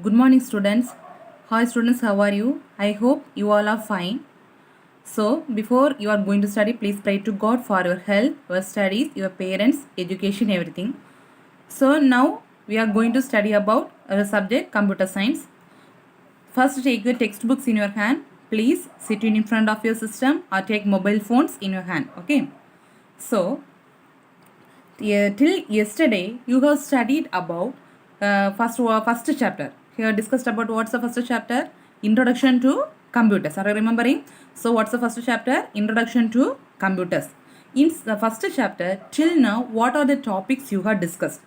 Good morning, students. Hi, students, how are you? I hope you all are fine. So, before you are going to study, please pray to God for your health, your studies, your parents, education, everything. So, now we are going to study about our subject computer science. First, take the textbooks in your hand. Please sit in front of your system or take mobile phones in your hand. Okay. So, till yesterday you have studied about first chapter. Here discussed about what's the first chapter, introduction to computers. Are you remembering? So what's the first chapter? Introduction to computers. In the first chapter till now, what are the topics you have discussed?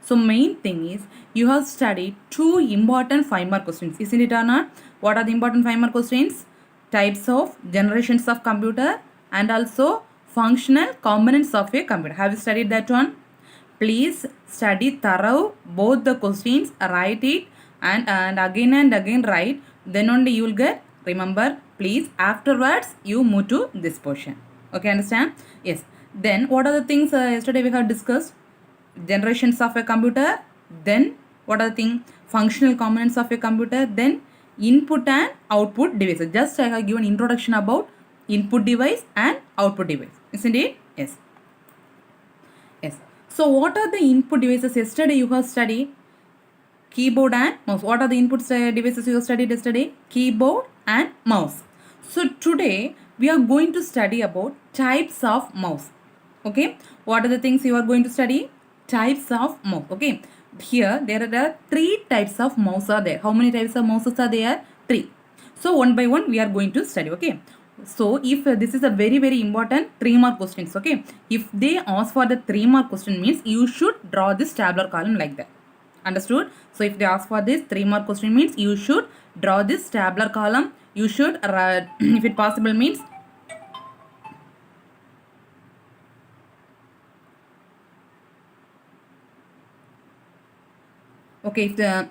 So main thing is you have studied two important 5 mark questions, isn't it or not? What are the important 5 mark questions? Types of generations of computer and also functional components of a computer. Have you studied that one? Please study thorough both the questions, write it and again write. Then only you will get remember. Please afterwards you move to this portion. Okay, understand? Yes. Then what are the things yesterday we have discussed? Generations of a computer. Then what are the things? Functional components of a computer. Then input and output devices. Just I have given introduction about input device and output device. Isn't it? Yes. Yes. So what are the input devices? Yesterday you have studied keyboard and mouse. What are the input devices you have studied yesterday? Keyboard and mouse. So today we are going to study about types of mouse. Okay. What are the things you are going to study? Types of mouse. Okay. Here there are three types of mouse are there. How many types of mouses are there? Three. So one by one we are going to study. Okay. So if this is a very important 3 mark questions. Okay. If they ask for the 3 mark question means you should draw this tabular column like that. Understood? So if they ask for this 3 mark question means you should draw this tabular column. You should if it possible means okay, if the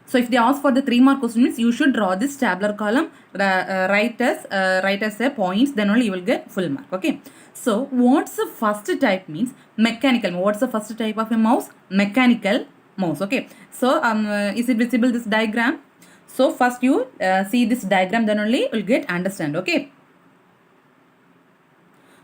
so if they ask for the 3 mark question means you should draw this tabular column, write as a points, then only you will get full mark. Okay. So what's the first type means mechanical. What's the first type of a mouse? Mechanical mouse. Okay. So is it visible this diagram? So first you see this diagram, then only you will get understand. Okay.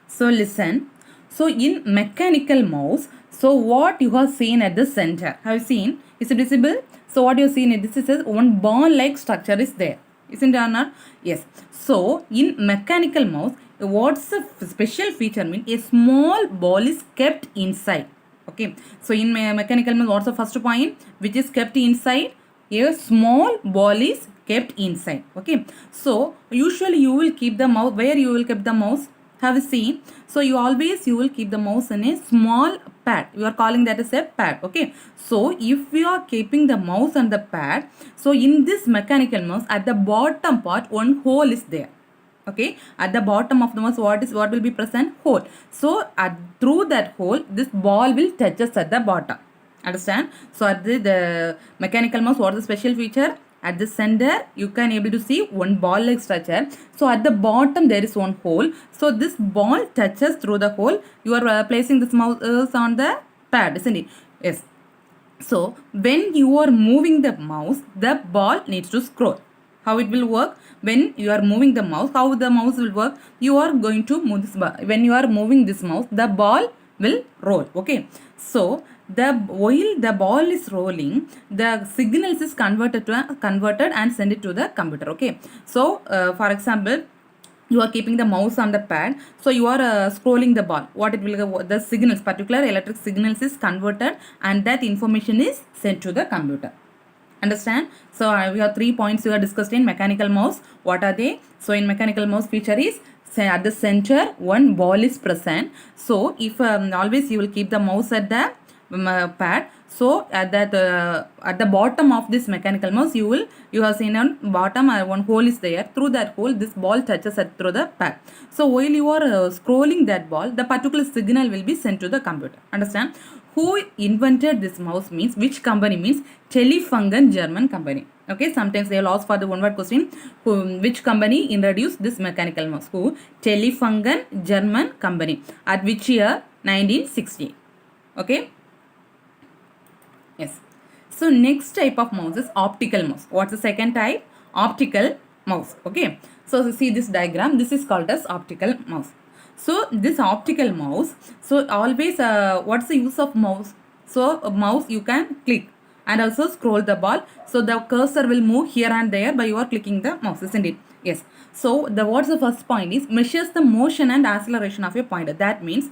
So listen. So in mechanical mouse, so what you have seen at the center, have you seen? Is it visible? So what you have seen, this is one ball-like structure is there. Isn't it or not? Yes. So in mechanical mouse, what's the special feature mean? A small ball is kept inside. Okay. So in mechanical mouse, what's the first point? Which is kept inside? A small ball is kept inside. Okay. So usually you will keep the mouse. Where you will keep the mouse? Have you seen? So you will keep the mouse in a small pad. You are calling that as a pad. Okay. So if you are keeping the mouse on the pad, so in this mechanical mouse at the bottom part one hole is there. Okay, at the bottom of the mouse what will be present? Hole. So through that hole this ball will touch us at the bottom. Understand? So at the mechanical mouse, what is the special feature? At the center you can able to see one ball like structure. So at the bottom there is one hole. So this ball touches through the hole. You are placing this mouse on the pad, isn't it? Yes. So when you are moving the mouse, the ball needs to scroll. How it will work? When you are moving the mouse, how the mouse will work? You are going to move this ball. When you are moving this mouse, the ball will roll. Okay. So while the ball is rolling, the signals is converted and send it to the computer. Okay. So for example, you are keeping the mouse on the pad, so you are scrolling the ball. What it will, the signals, particular electric signals is converted and that information is sent to the computer. Understand? So we have 3 points we have discussed in mechanical mouse. What are they? So in mechanical mouse feature is, say at the center one ball is present. So if always you will keep the mouse at the pad. So at the bottom of this mechanical mouse you have seen on bottom one hole is there. Through that hole this ball touches through the pad. So while you are scrolling that ball, the particular signal will be sent to the computer. Understand? Who invented this mouse means which company means Telefunken, German company. Okay, sometimes they will ask for the one word question. Which company introduced this mechanical mouse? Who? Telefunken, German company. At which year? 1960. Okay. Yes. So next type of mouse is optical mouse. What's the second type? Optical mouse. Okay. So see this diagram. This is called as optical mouse. So this optical mouse. So always, what's the use of mouse? So a mouse you can click and also scroll the ball. So the cursor will move here and there by you are clicking the mouse, isn't it? Yes. So the what's the first point is measures the motion and acceleration of your pointer. That means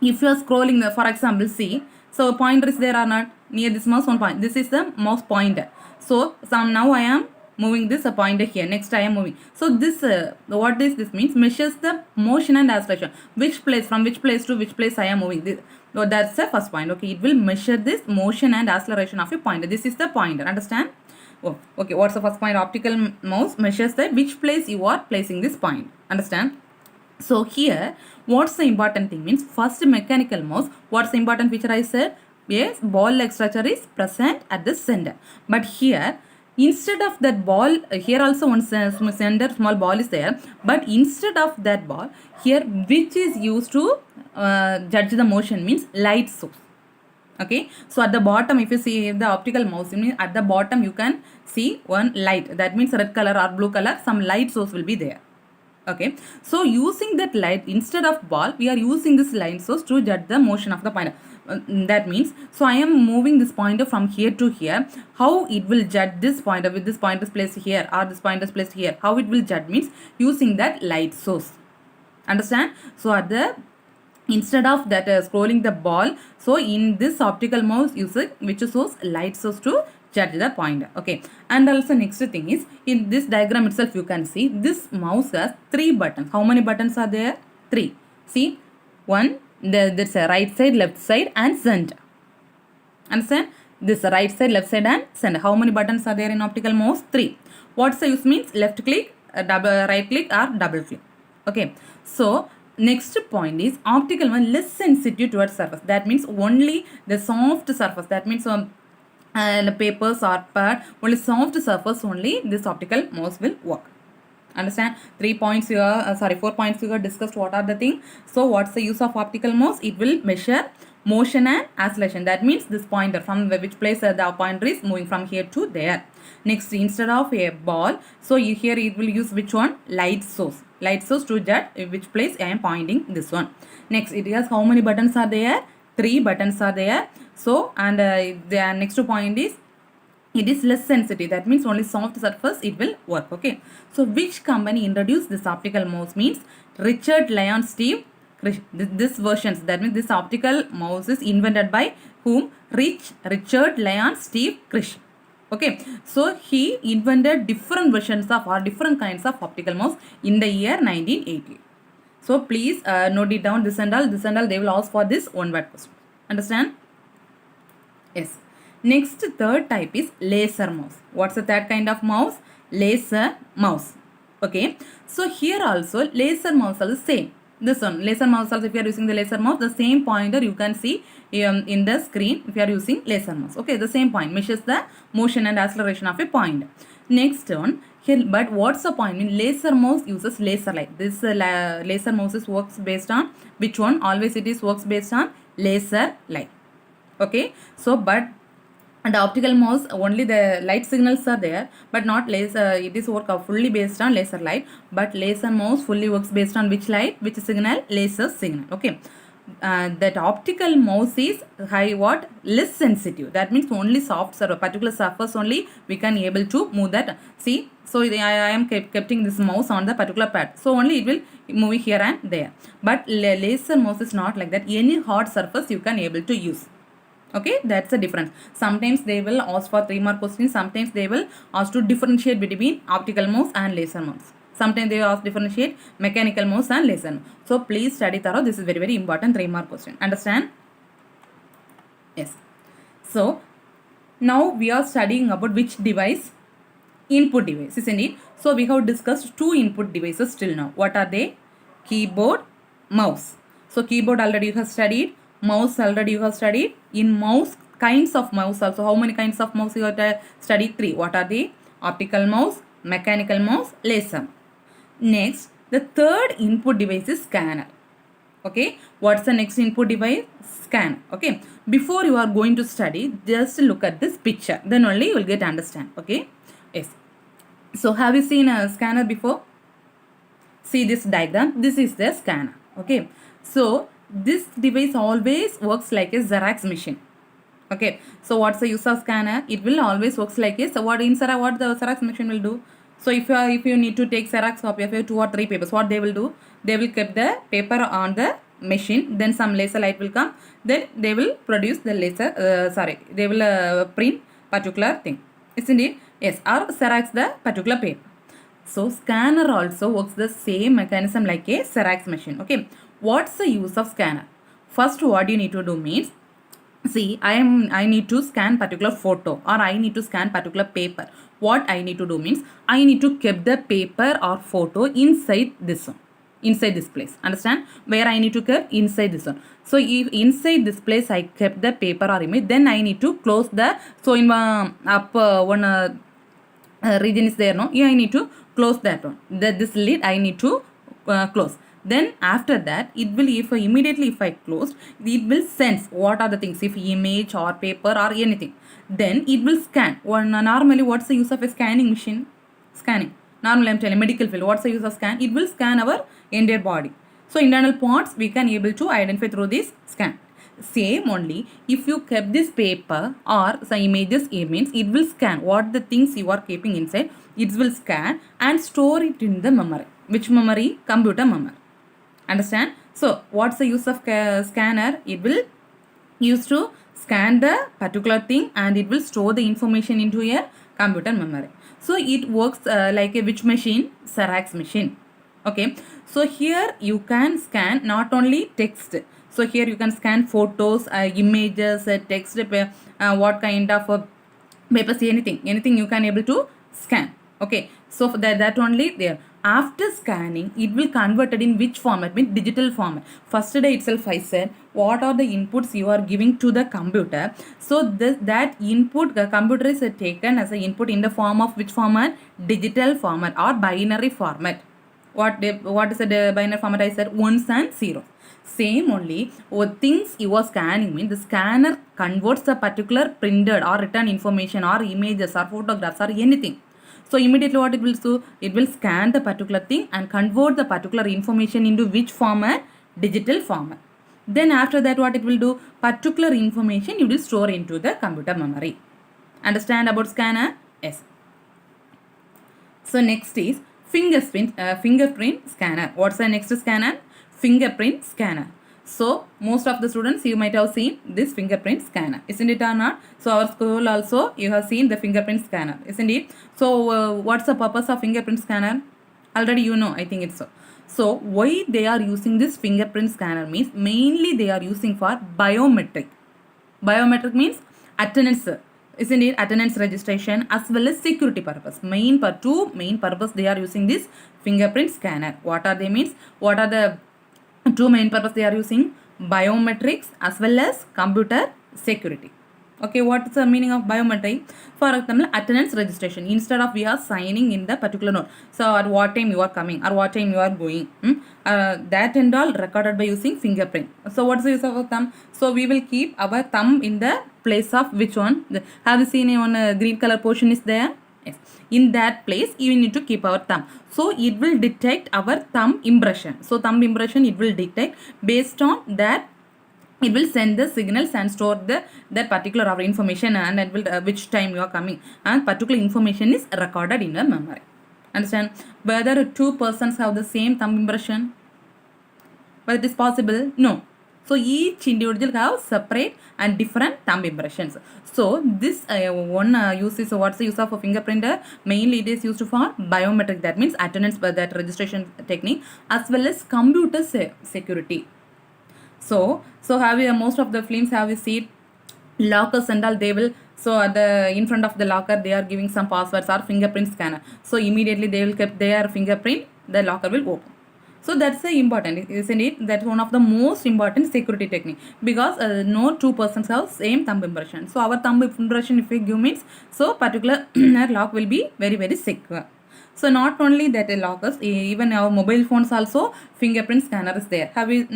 if you are scrolling the, for example, see, so pointer is there or not near this mouse one point. This is the mouse pointer. So now I am moving this pointer here. Next I am moving. So this what is this means measures the motion and acceleration. Which place from which place to which place I am moving. This, so that's the first point. Okay, it will measure this motion and acceleration of a pointer. This is the pointer. Understand? Oh, okay. What's the first point? Optical mouse measures the which place you are placing this point. Understand? So here, what's the important thing means first mechanical mouse, what's the important feature I said? Yes, ball-like structure is present at the center. But here, instead of that ball, here also one center small ball is there. But instead of that ball, here which is used to judge the motion means light source. Okay, so at the bottom if you see the optical mouse, at the bottom you can see one light. That means red color or blue color, some light source will be there. Okay, so using that light instead of ball, we are using this light source to judge the motion of the pointer. That means, so I am moving this pointer from here to here. How it will judge this pointer with this pointer placed here or this pointer placed here? How it will judge means using that light source. Understand? So at the instead of that scrolling the ball, so in this optical mouse using which source light source to judge the pointer. Okay, and also next thing is in this diagram itself you can see this mouse has 3 buttons. How many buttons are there? 3. See, one, there's a right side, left side and center. Understand? This right side, left side and center. How many buttons are there in optical mouse? 3. What's the use means? Left click, double right click or double click. Okay, so next point is optical one less sensitive towards surface. That means only the soft surface. That means the papers or pad, only soft surface only this optical mouse will work. Understand? 3 points here, 4 points you have discussed what are the thing. So what's the use of optical mouse? It will measure motion and acceleration. That means this pointer from which place the pointer is moving from here to there. Next, instead of a ball, so here it will use which one? Light source. Light source to judge which place I am pointing this one. Next, it has how many buttons are there? 3 buttons are there. So, and the next point is it is less sensitive. That means only soft surface it will work. Okay. So, which company introduced this optical mouse means Richard Lyon Steve Krish. This versions, that means this optical mouse is invented by whom? Richard Lyon Steve Krish. Okay, so he invented different versions of or different kinds of optical mouse in the year 1980. So please note it down. This and all they will ask for this one word question. Understand? Yes. Next, third type is laser mouse. What's the third kind of mouse? Laser mouse. Okay. So here also laser mouse are the same. This one, laser mouse also, if you are using the laser mouse, the same pointer you can see in the screen if you are using laser mouse. Okay, the same point measures the motion and acceleration of a point. Next one, here, but what's the point? In laser mouse uses laser light. This laser mouse works based on which one? Always it is works based on laser light. Okay, so but and the optical mouse only the light signals are there, but not laser. It is work fully based on laser light, but laser mouse fully works based on which light, which signal? Laser signal. Okay, that optical mouse is what? Less sensitive. That means only soft surface, particular surface only we can able to move that. See, so I am keeping this mouse on the particular pad, so only it will move here and there. But laser mouse is not like that. Any hard surface you can able to use. Okay, that's the difference. Sometimes they will ask for 3 mark questions. Sometimes they will ask to differentiate between optical mouse and laser mouse. Sometimes they will ask differentiate mechanical mouse and laser mouse. So please study thorough. This is very, very important 3 mark question. Understand? Yes. So now we are studying about which device? Input device, isn't it? So we have discussed 2 input devices till now. What are they? Keyboard, mouse. So keyboard already you have studied. Mouse already you have studied. In mouse, kinds of mouse also. How many kinds of mouse you have studied? 3. What are they? Optical mouse, mechanical mouse, laser. Next, the third input device is scanner. Okay, what's the next input device? Scan. Okay, before you are going to study, just look at this picture, then only you will get understand. Okay, yes. So have you seen a scanner before? See this diagram, this is the scanner. Okay, so this device always works like a Xerox machine. Okay, so what's the use of scanner? It will always works like a, so what in Xerox, what the Xerox machine will do? So if you need to take Xerox copy of your 2 or 3 papers, what they will do? They will keep the paper on the machine, then some laser light will come, then they will produce the laser, they will print particular thing, isn't it? Yes, or Xerox the particular paper. So scanner also works the same mechanism like a Xerox machine. Okay, what's the use of scanner? First, what you need to do means, see, I need to scan particular photo or I need to scan particular paper. What I need to do means, I need to keep the paper or photo inside this one, inside this place. Understand? Where I need to keep inside this one. So if inside this place I kept the paper or image, then I need to close the, so in up one region is there, no? Yeah, I need to close that one. This lid I need to close. Then after that, it will, if immediately if I closed, it will sense what are the things, if image or paper or anything. Then it will scan. Normally, what's the use of a scanning machine? Scanning. Normally, I'm telling medical field. What's the use of scan? It will scan our entire body. So internal parts we can able to identify through this scan. Same only, if you kept this paper or some images, it means it will scan what the things you are keeping inside. It will scan and store it in the memory. Which memory? Computer memory. Understand? So what's the use of scanner? It will use to scan the particular thing and it will store the information into a computer memory. So it works like a which machine? Xerox machine. Okay, so here you can scan not only text. So here you can scan photos, images, text, what kind of papers, anything you can able to scan. Okay, so for that only there. After scanning, it will converted in which format? Means digital format. First day itself I said what are the inputs you are giving to the computer. So that input, the computer is taken as an input in the form of which format? Digital format or binary format. What is the binary format? I said ones and zeros. Same only, what things you are scanning means the scanner converts the particular printed or written information or images or photographs or anything. So immediately what it will do? It will scan the particular thing and convert the particular information into which format? Digital format. Then after that what it will do? Particular information you will store into the computer memory. Understand about scanner? Yes. So next is fingerprint scanner. What's the next scanner? Fingerprint scanner. So most of the students you might have seen this fingerprint scanner, isn't it or not? So our school also you have seen the fingerprint scanner, isn't it? So what's the purpose of fingerprint scanner? Already you know, I think it's so. So why they are using this fingerprint scanner means mainly they are using for biometric. Biometric means attendance, isn't it? Attendance registration as well as security purpose. Two main purpose they are using this fingerprint scanner. What are they means? What are the two main purpose they are using? Biometrics as well as computer security. Okay, what is the meaning of biometric? For example, attendance registration. Instead of we are signing in the particular note. So at what time you are coming or what time you are going. That and all recorded by using fingerprint. So what's the use of a thumb? So we will keep our thumb in the place of which one? Have you seen one green color portion is there? Yes. In that place you need to keep our thumb. So it will detect our thumb impression. So thumb impression it will detect. Based on that it will send the signals and store that particular our information and it will which time you are coming and particular information is recorded in the memory. Understand? Whether two persons have the same thumb impression, but it is possible? No. So each individual have separate and different thumb impressions. So this one use is what's the use of a fingerprinter? Mainly it is used for biometric. That means attendance by that registration technique as well as computer security. So have you most of the films have you seen lockers and all, they will, so at the in front of the locker they are giving some passwords or fingerprint scanner. So immediately they will keep their fingerprint, the locker will open. So that's the important, isn't it? That's one of the most important security technique because no two persons have same thumb impression. So our thumb impression if we give means so particular lock will be very very secure. So not only that lockers, even our mobile phones also fingerprint scanner is there. Have you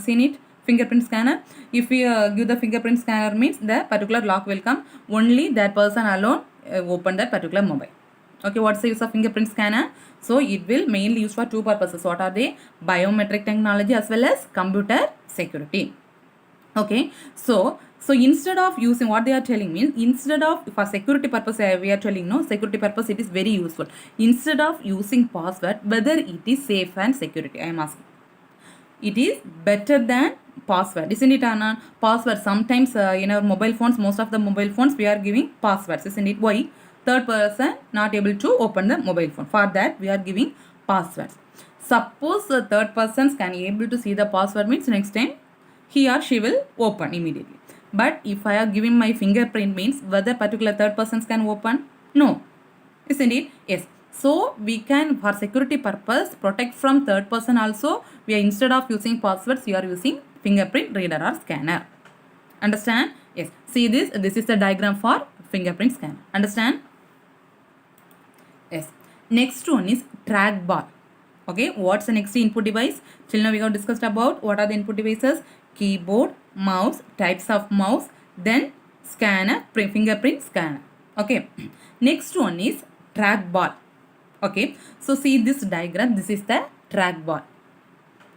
seen it? Fingerprint scanner. If we give the fingerprint scanner means the particular lock will come. Only that person alone open that particular mobile. Okay, what's the use of fingerprint scanner? So it will mainly use for two purposes. What are they? Biometric technology as well as computer security. Okay, so instead of using, what they are telling means, instead of for security purpose, we are telling no security purpose, it is very useful. Instead of using password, whether it is safe and security, I am asking. It is better than password, isn't it, Anna? Password sometimes in our mobile phones, most of the mobile phones we are giving passwords, isn't it? Why? Third person not able to open the mobile phone, for that we are giving passwords. Suppose the third persons can able to see the password means next time he or she will open immediately. But if I are giving my fingerprint means whether particular third persons can open? No, isn't it? Yes. So we can, for security purpose, protect from third person also. We are, instead of using passwords, we are using fingerprint reader or scanner. Understand? Yes. See this. This is the diagram for fingerprint scanner. Understand? Yes. Next one is trackball. Okay. What's the next input device? Till now we have discussed about what are the input devices: keyboard, mouse, types of mouse, then scanner, fingerprint scanner. Okay. Next one is trackball. Okay, so see this diagram, this is the trackball.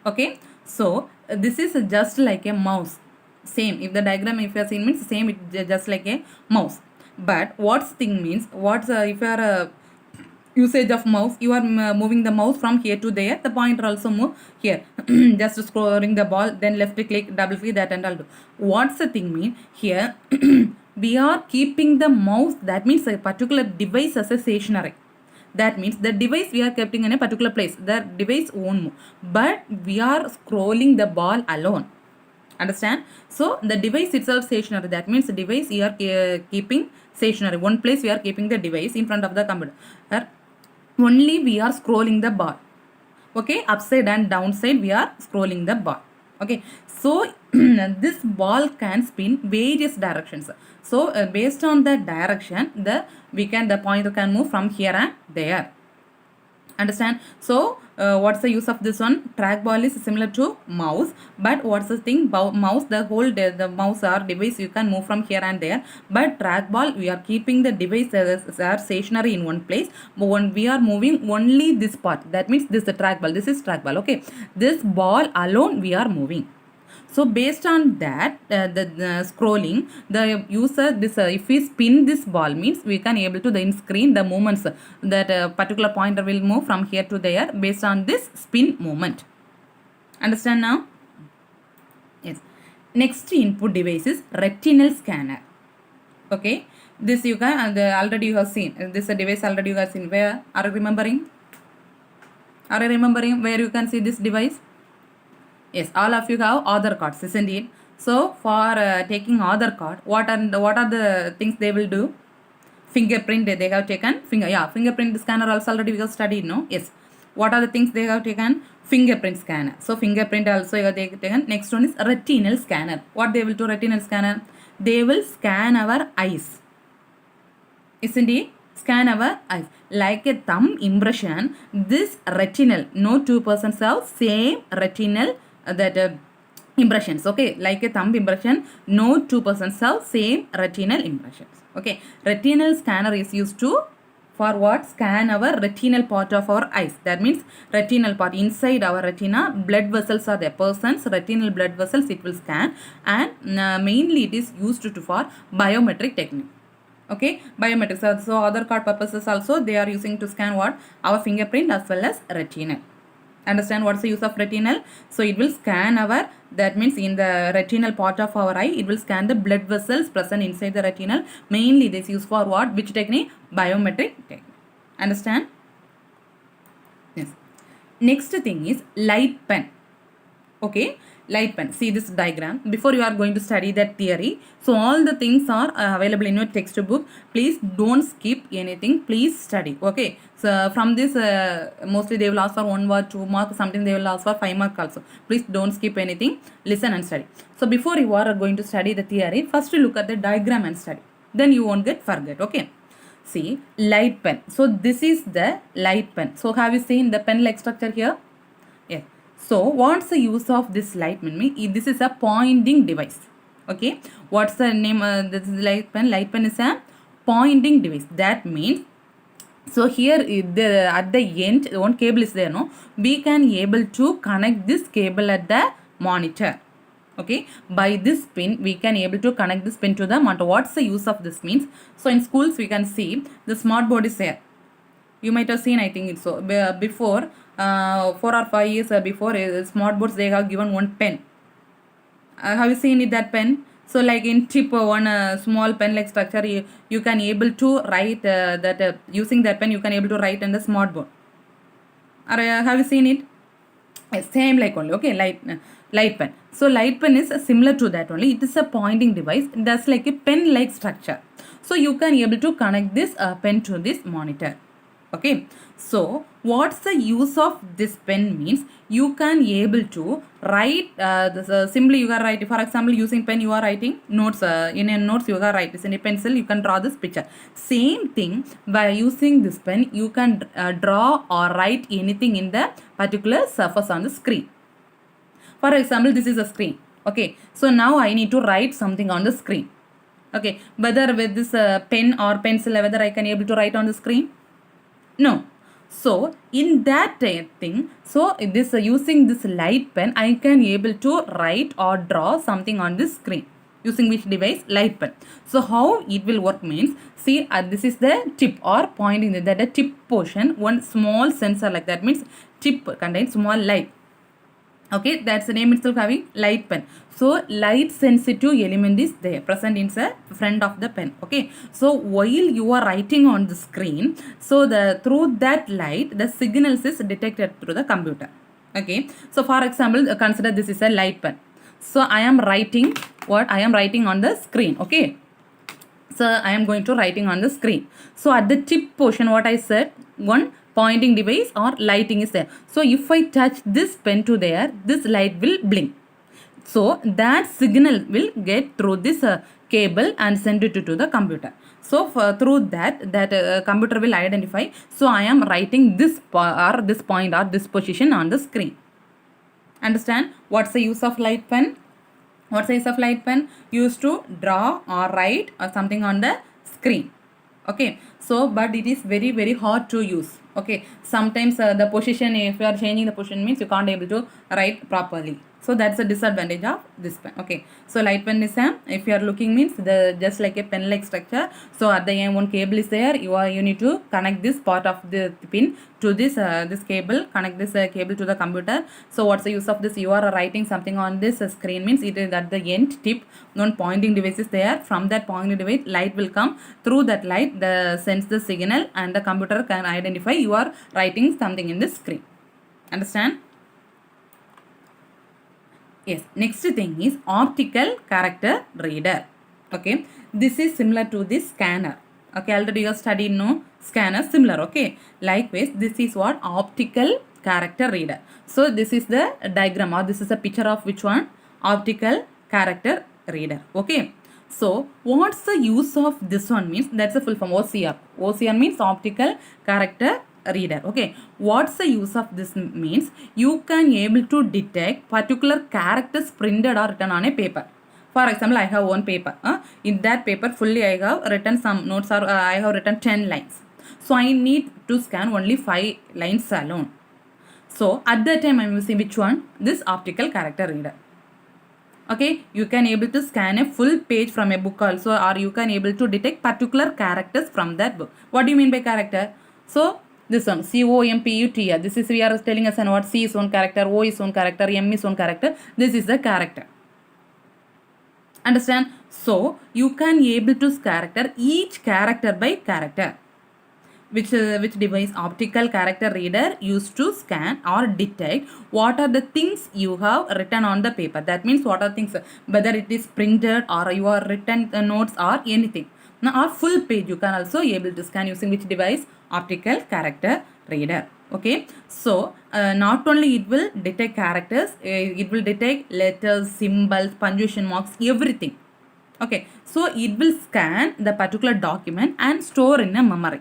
Okay, so this is just like a mouse. Same, if the diagram if you are seeing means same, it just like a mouse. But what's thing means, what's if you are usage of mouse, you are moving the mouse from here to there, the pointer also move here. Just scrolling the ball, then left click, double click, that and all do. What's the thing mean here? We are keeping the mouse, that means a particular device as a stationary. That means the device we are keeping in a particular place, the device won't move, but we are scrolling the ball alone. Understand? So the device itself stationary, that means the device we are keeping stationary, one place we are keeping the device in front of the computer, only we are scrolling the ball. Okay, upside and downside we are scrolling the ball. Okay, so this ball can spin various directions. So based on the direction, the pointer can move from here and there. Understand? So what's the use of this one? Trackball is similar to mouse, but what's the thing about mouse? The whole the mouse or device you can move from here and there, but trackball we are keeping the device as stationary in one place. But when we are moving only this part, that means this is the trackball. This is trackball. Okay, this ball alone we are moving. So based on that, the scrolling, the user, this if we spin this ball means we can able to then screen the movements that a particular pointer will move from here to there based on this spin movement. Understand now? Yes. Next input device is retinal scanner. Okay, this you can already you have seen. This device already you have seen. Where are you remembering? Are you remembering where you can see this device? Yes, all of you have Aadhaar cards, isn't it? So for taking Aadhaar card, what are the things they will do? Fingerprint they have taken. Fingerprint scanner also already we have studied, no? Yes. What are the things they have taken? Fingerprint scanner. So fingerprint also you have taken. Next one is retinal scanner. What they will do retinal scanner? They will scan our eyes. Isn't it? Scan our eyes. Like a thumb impression, this retinal, no two persons have same retinal impressions. Okay, like a thumb impression, no two persons have same retinal impressions. Okay, retinal scanner is used to for what? Scan our retinal part of our eyes. That means retinal part inside our retina, blood vessels are the person's retinal blood vessels, it will scan, and mainly it is used to for biometric technique. Okay, biometrics. So Aadhaar card purposes also they are using to scan what? Our fingerprint as well as retinal. Understand what's the use of retinal? So it will scan our, that means in the retinal part of our eye, it will scan the blood vessels present inside the retinal. Mainly this is used for what? Which technique? Biometric technique. Understand? Yes. Next thing is light pen. Okay, light pen. See this diagram. Before you are going to study that theory, so all the things are available in your textbook. Please don't skip anything. Please study. Okay. So from this, mostly they will ask for 1 mark, 2 mark. Sometimes they will ask for 5 mark also. Please don't skip anything. Listen and study. So before you are going to study the theory, first look at the diagram and study. Then you won't get forget. Okay. See, light pen. So this is the light pen. So have you seen the pen like structure here? Yes. So what's the use of this light pen? This is a pointing device. Okay. What's the name? This is light pen. Light pen is a pointing device. That means, so here at the end one cable is there, no, we can able to connect this cable at the monitor. Okay, by this pin we can able to connect this pin to the monitor. What's the use of this means? So in schools we can see the smart board is there. You might have seen, I think it's so before 4 or 5 years before smart boards, they have given one pen. Have you seen it, that pen? So like in tip one small pen like structure, you can able to write that using that pen you can able to write in the smart board. Or have you seen it? Same like only. Okay, light pen. So light pen is similar to that only. It is a pointing device. That's like a pen like structure. So you can able to connect this pen to this monitor. Okay, so what's the use of this pen means? You can able to write simply you can write, for example, using pen you are writing notes, in a notes you can write this, in a pencil you can draw this picture. Same thing, by using this pen you can draw or write anything in the particular surface on the screen. For example, this is a screen. Okay, so now I need to write something on the screen. Okay, whether with this pen or pencil, whether I can able to write on the screen? No. So in that thing, so this using this light pen, I can able to write or draw something on this screen. Using which device? Light pen. So how it will work means, see this is the tip or pointing, that the tip portion, one small sensor like that, means tip contains small light. Okay, that's the name itself, having light pen. So light sensitive element is there present in the front of the pen. Okay, so while you are writing on the screen, so through that light the signals is detected through the computer. Okay, so for example, consider this is a light pen. So I am writing what I am writing on the screen. Okay, so I am going to writing on the screen. So at the tip portion, what I said, one pointing device or lighting is there. So if I touch this pen to there, this light will blink. So that signal will get through this cable and send it to the computer. So through that computer will identify, so I am writing this or this point or this position on the screen. Understand what's the use of light pen? What's the use of light pen? Used to draw or write or something on the screen. Okay, so but it is very very hard to use. Okay, sometimes the position, if you are changing the position, means you can't able to write properly. So that's a disadvantage of this pen. Okay, so light pen is if you are looking, means the just like a pen like structure. So at the end one cable is there, you need to connect this part of the pin to this this cable, connect this cable to the computer. So what's the use of this? You are writing something on this screen, means it is at the end tip, one pointing device is there. From that pointing device light will come. Through that light the sends the signal and the computer can identify you are writing something in the screen. Understand? Yes, next thing is optical character reader. Okay, this is similar to this scanner. Okay, already you have studied, no, scanner similar. Okay, likewise this is what optical character reader. So this is the diagram, or this is a picture of which one? Optical character reader. Okay, so what's the use of this one means? That's the full form, OCR. OCR means optical character reader. Okay, what's the use of this means? You can able to detect particular characters printed or written on a paper. For example, I have one paper. In that paper fully I have written some notes, or I have written 10 lines. So I need to scan only 5 lines alone. So at that time I am using which one? This optical character reader. Okay, you can able to scan a full page from a book also, or you can able to detect particular characters from that book. What do you mean by character? So this one, COMPUTR, this is we are telling us what C is one character, O is one character, M is one character. This is the character. Understand? So you can able to character each character by character. Which device? Optical character reader used to scan or detect what are the things you have written on the paper. That means what are things, whether it is printed or you are written notes or anything. Now, or full page you can also able to scan using which device? Optical character reader. Okay, so not only it will detect characters, it will detect letters, symbols, punctuation marks, everything. Okay, so it will scan the particular document and store in a memory.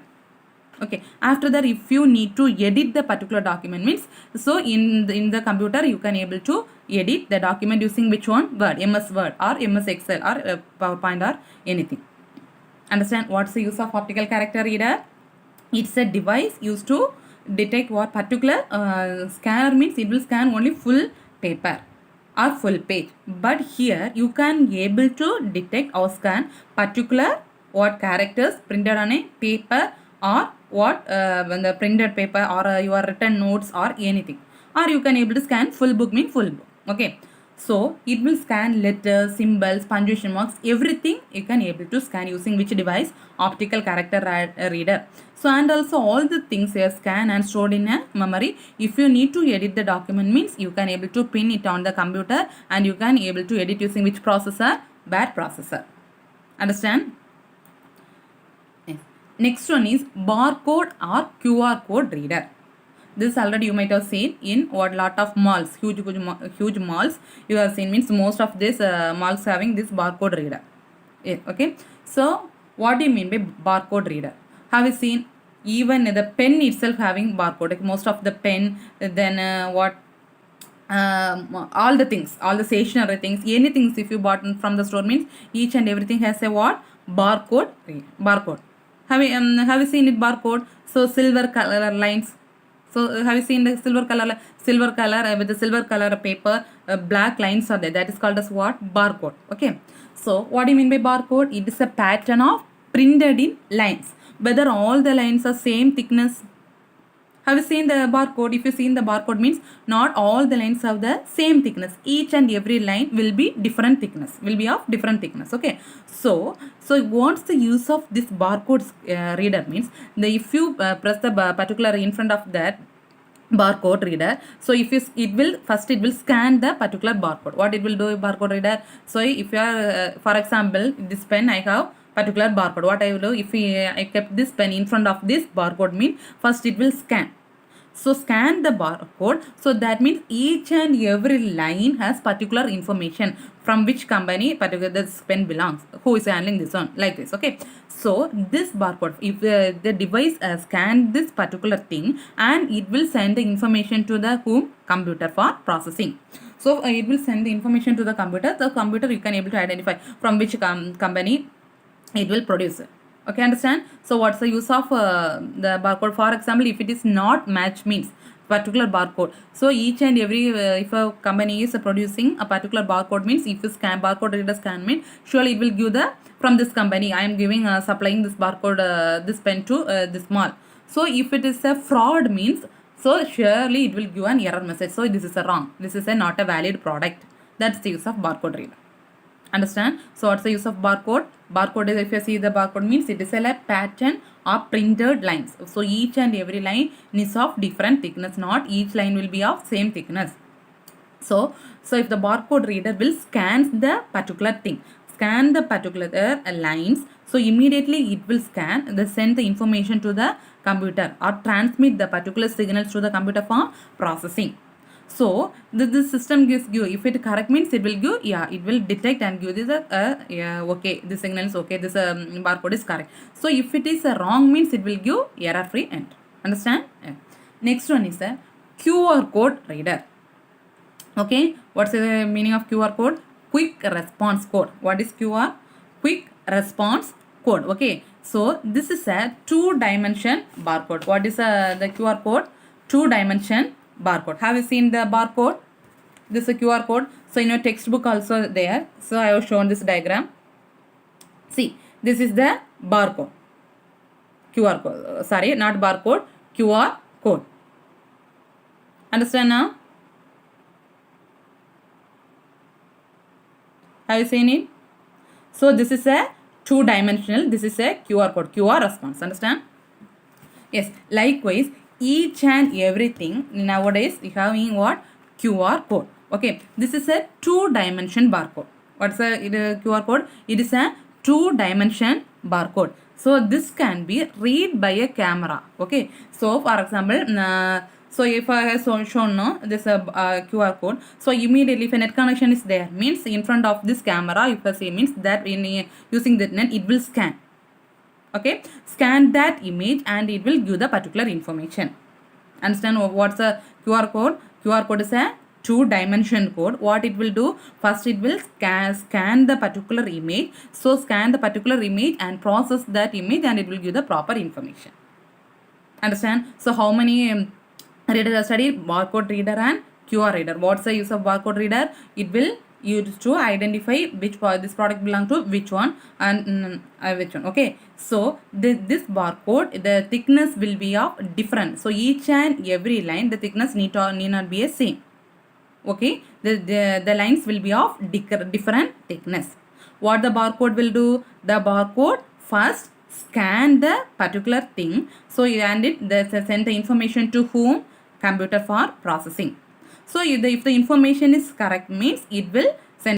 Okay, after that if you need to edit the particular document means, so in the computer you can able to edit the document using which one? Word, MS Word or MS Excel or PowerPoint or anything. Understand what's the use of optical character reader? It's a device used to detect what particular scanner means it will scan only full paper or full page, but here you can able to detect or scan particular what characters printed on a paper or what when the printed paper or your written notes or anything, or you can able to scan full book mean full book. Okay, so it will scan letters, symbols, punctuation marks, everything you can able to scan using which device? Optical character reader. So and also all the things here scan and stored in a memory. If you need to edit the document means you can able to pin it on the computer and you can able to edit using which processor? Word processor. Understand? Yes. Next one is barcode or QR code reader. This already you might have seen in what lot of malls, huge malls you have seen, means most of this malls having this barcode reader. Yeah, okay, so what do you mean by barcode reader? Have you seen even the pen itself having barcode? Like most of the pen, then all the things, all the stationery things, anything if you bought from the store means each and everything has a what? Barcode. Have you seen it barcode? So silver color lines. So have you seen the silver color with the silver color paper, black lines are there. That is called as what? Barcode. Okay. So what do you mean by barcode? It is a pattern of printed in lines. Whether all the lines are same thickness. Have you seen the barcode? If you seen the barcode means not all the lines have the same thickness. Each and every line will be different thickness. Will be of different thickness. Okay. So what's the use of this barcode reader means? If you press the particular in front of that barcode reader, so if you it will scan the particular barcode. What it will do barcode reader? So if you are for example this pen I have particular barcode, what I will do if I kept this pen in front of this barcode mean first it will scan. So scan the barcode. So that means each and every line has particular information from which company particular this pen belongs, who is handling this one, like this. Okay. So this barcode, if the device scan this particular thing and it will send the information to the computer for processing. So it will send the information to the computer. The computer you can able to identify from which company it will produce. Okay, understand? So what's the use of the barcode? For example, if it is not match means particular barcode. So each and every if a company is producing a particular barcode means if you scan barcode reader scan mean surely it will give the from this company I am giving supplying this barcode this pen to this mall. So if it is a fraud means so surely it will give an error message. So this is a wrong. This is a not a valid product. That's the use of barcode reader. Understand? So what's the use of barcode? Barcode is, if you see the barcode means it is a pattern of printed lines. So each and every line is of different thickness. Not each line will be of same thickness. So if the barcode reader will scan the particular thing, scan the particular lines, so immediately it will scan, send the information to the computer or transmit the particular signals to the computer for processing. So this system gives you, if it correct means it will give, yeah, it will detect and give this yeah, okay, this signal is okay, this barcode is correct. So if it is wrong means it will give error free enter. Understand? Yeah. Next one is a QR code reader. Okay, what's the meaning of QR code? Quick response code. What is QR? Quick response code. Okay, so this is a 2-dimension barcode. What is the QR code? 2-dimension barcode. Have you seen the barcode? This is a QR code. So in your textbook also there. So I have shown this diagram. See, this is the barcode. QR code. Sorry, not barcode. QR code. Understand now? Have you seen it? So this is a 2-dimensional. This is a QR code. QR response. Understand? Yes. Likewise, each and everything nowadays you having what? QR code. Okay, this is a 2-dimension barcode. What's a QR code? It is a 2-dimension barcode. So this can be read by a camera. Okay, so for example So if I have shown no, this QR code, so immediately if a net connection is there, means in front of this camera, if I say means that in using the net, it will scan. Okay, scan that image and it will give the particular information. Understand what's the QR code? QR code is a two-dimension code. What it will do? First it will scan the particular image. So scan the particular image and process that image and it will give the proper information. Understand? So how many readers are studied? Barcode reader and QR reader. What's the use of barcode reader? It will use to identify which this product belong to which one and which one. Okay, so this barcode, the thickness will be of different. So each and every line, the thickness need not be a same. Okay, the lines will be of different thickness. What the barcode will do? The barcode first scan the particular thing, so and it send the information to whom? Computer for processing. So if the information is correct, means it will